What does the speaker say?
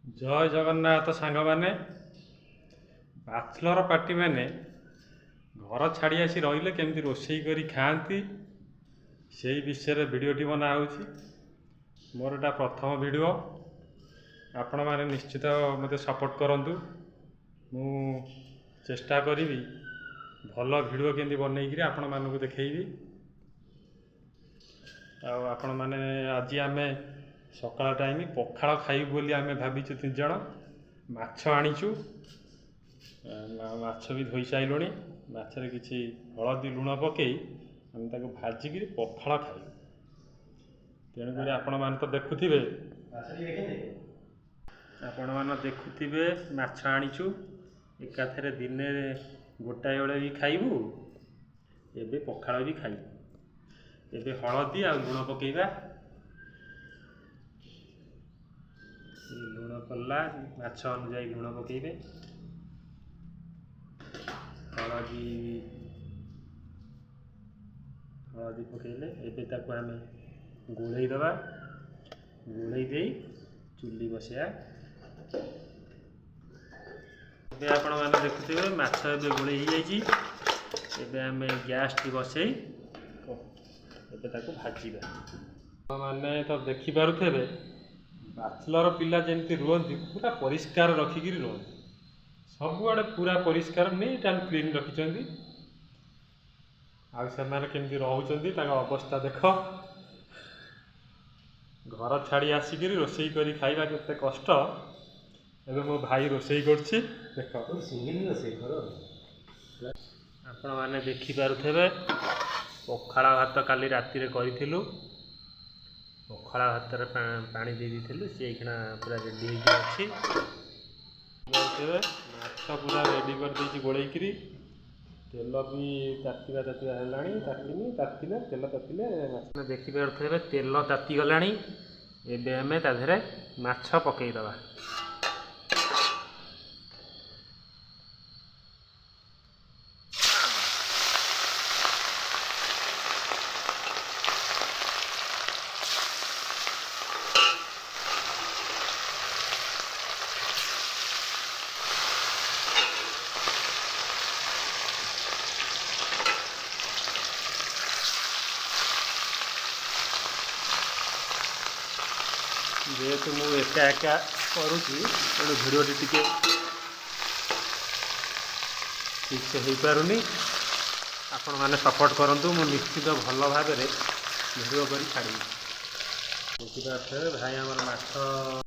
जय जगन्नाथ सांग मैंने बैचलर पार्टी मैंने घर छाड़ी आसी रही केमती रोषे करी खाती से विषय भिडटी बना मोर एटा प्रथम वीडियो आपण मैंने निश्चित मत सपोर्ट करूँ मु चेष्टा करी भल वीडियो केमती बनईकि आपण मानक देखी आपण मैंने आज आम सकाळ टाइम पखाड़ खाइबु बोली आम भाविचु 3 जण माछ आनीचु माछ भी धोई साइलुणी माछरे किछि हलदी लुण पकई आम ताको भाजिकी पखाड़ खाइबु तेणुक आपण मैंने तो देखुथिबे आपण मैंने देखुथिबे माछ आनीचु एकाथरे दिने गोटाए बेले भी खाइबु एबे पखाड़ भी खाइबु एबे हलदी आ लुण पकेइबा लुण पड़ा माछ अनुजाई लुण पकेबे हलदी हलदी पकेले एबे ताको आम गोलई दबा गोलई दे चुली बसैया एबे आपण माने देखुथिबे माछ एबे गोलई हो जाइछि एबे आम गैस टी बसई एबे ताको भाजिबा माने तो देखि पारुथेबे बैचलर पिला जमी रुहति पूरा परिष्कार रखिकी रुहति सबुआड़े पूरा परिष्कार नीट एंड क्लीन रखिंट आमती रोचे अवस्था देख घर छाड़ी आसिक रोषे कर खाइबा केते कष्ट एबे मो भाई रोषे करछि देख आपण माने देखि पारुथेबे पखाड़ भात काली राति रे करिथिलु पखाड़ भात पानी दे दी सी एखना पूरा रेडी अच्छी माछ पूरा रेडी कर देछि गोलैकरी तेल भी तातिबा है तातिनी तातिले तेल तातिले माछ देखि पारुथेबे तेल ताति गलानी एबे हमें ता देहरे माछ पकई दबा जेहेतु मुझे एका एका करुँची तेणु भिडियोटी टिके ठीक से हो पारुनी आपण मैंने सपोर्ट करूँ मु निश्चित भल भाव भिडियो कर छाड़ी देखिए भाई आमर माछ